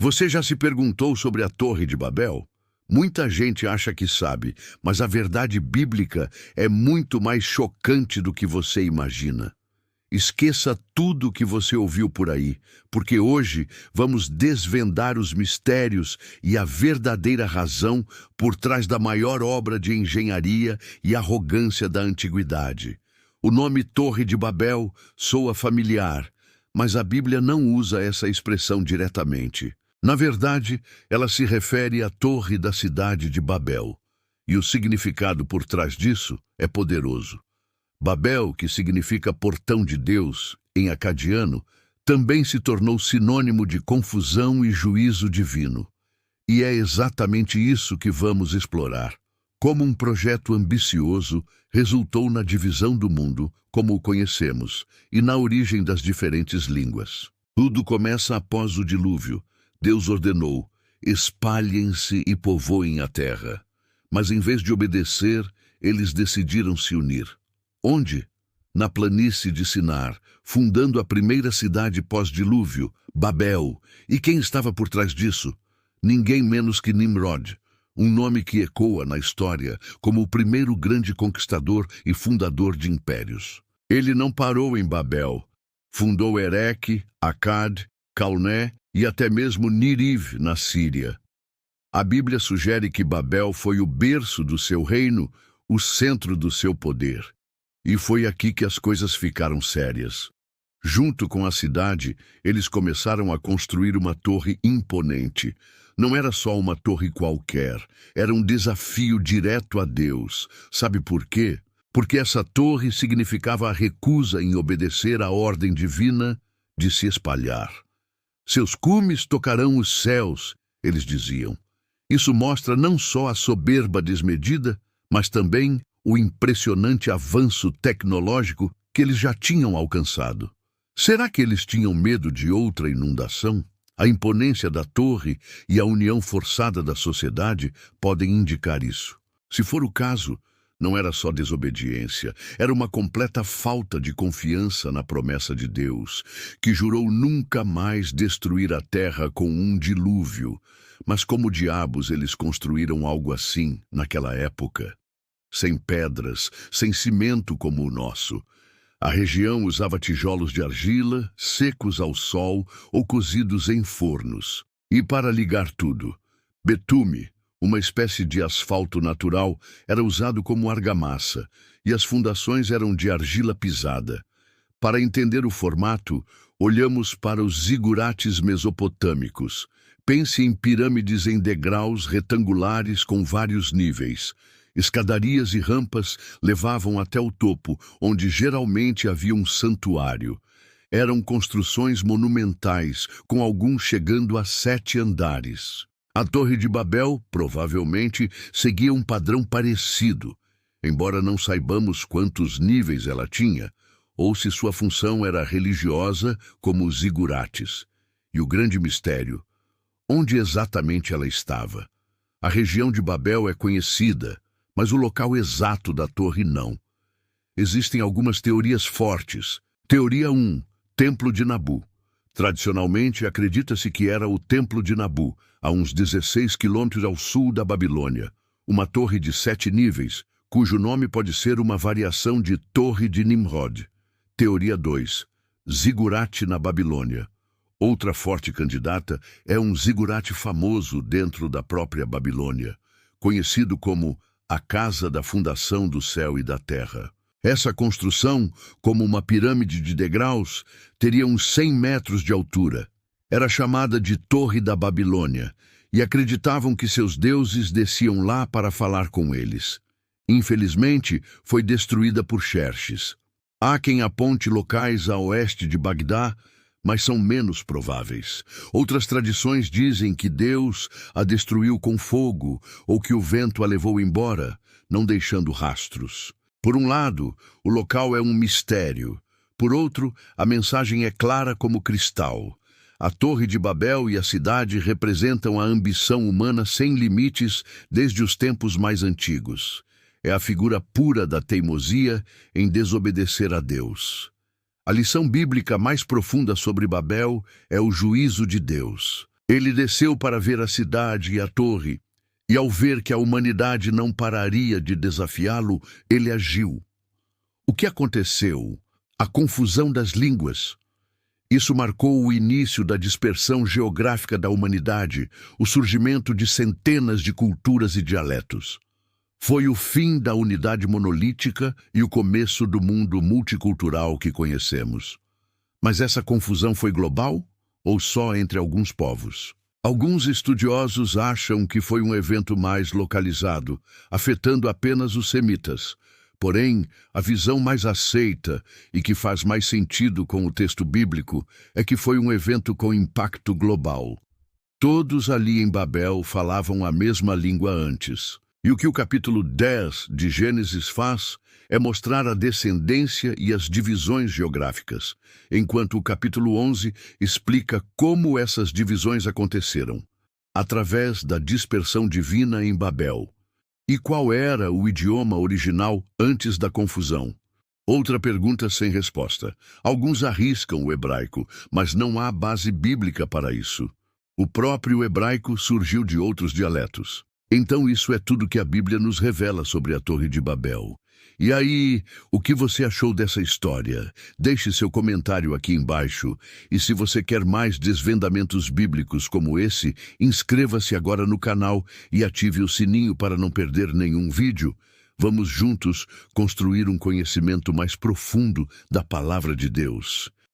Você já se perguntou sobre a Torre de Babel? Muita gente acha que sabe, mas a verdade bíblica é muito mais chocante do que você imagina. Esqueça tudo o que você ouviu por aí, porque hoje vamos desvendar os mistérios e a verdadeira razão por trás da maior obra de engenharia e arrogância da antiguidade. O nome Torre de Babel soa familiar, mas a Bíblia não usa essa expressão diretamente. Na verdade, ela se refere à Torre da cidade de Babel, e o significado por trás disso é poderoso. Babel, que significa portão de Deus, em acadiano, também se tornou sinônimo de confusão e juízo divino. E é exatamente isso que vamos explorar. Como um projeto ambicioso resultou na divisão do mundo, como o conhecemos, e na origem das diferentes línguas. Tudo começa após o dilúvio. Deus ordenou: espalhem-se e povoem a terra. Mas em vez de obedecer, eles decidiram se unir. Onde? Na planície de Sinar, fundando a primeira cidade pós-dilúvio, Babel. E quem estava por trás disso? Ninguém menos que Nimrod, um nome que ecoa na história como o primeiro grande conquistador e fundador de impérios. Ele não parou em Babel. Fundou Ereque, Acad, Calné e até mesmo Ninive, na Síria. A Bíblia sugere que Babel foi o berço do seu reino, o centro do seu poder. E foi aqui que as coisas ficaram sérias. Junto com a cidade, eles começaram a construir uma torre imponente. Não era só uma torre qualquer, era um desafio direto a Deus. Sabe por quê? Porque essa torre significava a recusa em obedecer à ordem divina de se espalhar. Seus cumes tocarão os céus, eles diziam. Isso mostra não só a soberba desmedida, mas também o impressionante avanço tecnológico que eles já tinham alcançado. Será que eles tinham medo de outra inundação? A imponência da torre e a união forçada da sociedade podem indicar isso. Se for o caso, não era só desobediência, era uma completa falta de confiança na promessa de Deus, que jurou nunca mais destruir a terra com um dilúvio. Mas como diabos eles construíram algo assim naquela época? Sem pedras, sem cimento como o nosso. A região usava tijolos de argila, secos ao sol ou cozidos em fornos. E para ligar tudo, betume, uma espécie de asfalto natural, era usado como argamassa, e as fundações eram de argila pisada. Para entender o formato, olhamos para os zigurates mesopotâmicos. Pense em pirâmides em degraus retangulares com vários níveis. Escadarias e rampas levavam até o topo, onde geralmente havia um santuário. Eram construções monumentais, com alguns chegando a 7 andares. A Torre de Babel, provavelmente, seguia um padrão parecido, embora não saibamos quantos níveis ela tinha, ou se sua função era religiosa, como os zigurates. E o grande mistério: onde exatamente ela estava? A região de Babel é conhecida, mas o local exato da torre não. Existem algumas teorias fortes. Teoria 1, Templo de Nabu. Tradicionalmente, acredita-se que era o Templo de Nabu, a uns 16 quilômetros ao sul da Babilônia. Uma torre de 7 níveis, cujo nome pode ser uma variação de Torre de Nimrod. Teoria 2, Zigurate na Babilônia. Outra forte candidata é um zigurate famoso dentro da própria Babilônia, conhecido como a Casa da Fundação do Céu e da Terra. Essa construção, como uma pirâmide de degraus, teria uns 100 metros de altura. Era chamada de Torre da Babilônia, e acreditavam que seus deuses desciam lá para falar com eles. Infelizmente, foi destruída por Xerxes. Há quem aponte locais a oeste de Bagdá, mas são menos prováveis. Outras tradições dizem que Deus a destruiu com fogo ou que o vento a levou embora, não deixando rastros. Por um lado, o local é um mistério. Por outro, a mensagem é clara como cristal. A Torre de Babel e a cidade representam a ambição humana sem limites desde os tempos mais antigos. É a figura pura da teimosia em desobedecer a Deus. A lição bíblica mais profunda sobre Babel é o juízo de Deus. Ele desceu para ver a cidade e a torre, e ao ver que a humanidade não pararia de desafiá-lo, ele agiu. O que aconteceu? A confusão das línguas. Isso marcou o início da dispersão geográfica da humanidade, o surgimento de centenas de culturas e dialetos. Foi o fim da unidade monolítica e o começo do mundo multicultural que conhecemos. Mas essa confusão foi global ou só entre alguns povos? Alguns estudiosos acham que foi um evento mais localizado, afetando apenas os semitas. Porém, a visão mais aceita e que faz mais sentido com o texto bíblico é que foi um evento com impacto global. Todos ali em Babel falavam a mesma língua antes. E o que o capítulo 10 de Gênesis faz é mostrar a descendência e as divisões geográficas, enquanto o capítulo 11 explica como essas divisões aconteceram, através da dispersão divina em Babel. E qual era o idioma original antes da confusão? Outra pergunta sem resposta. Alguns arriscam o hebraico, mas não há base bíblica para isso. O próprio hebraico surgiu de outros dialetos. Então isso é tudo que a Bíblia nos revela sobre a Torre de Babel. E aí, o que você achou dessa história? Deixe seu comentário aqui embaixo. E se você quer mais desvendamentos bíblicos como esse, inscreva-se agora no canal e ative o sininho para não perder nenhum vídeo. Vamos juntos construir um conhecimento mais profundo da Palavra de Deus.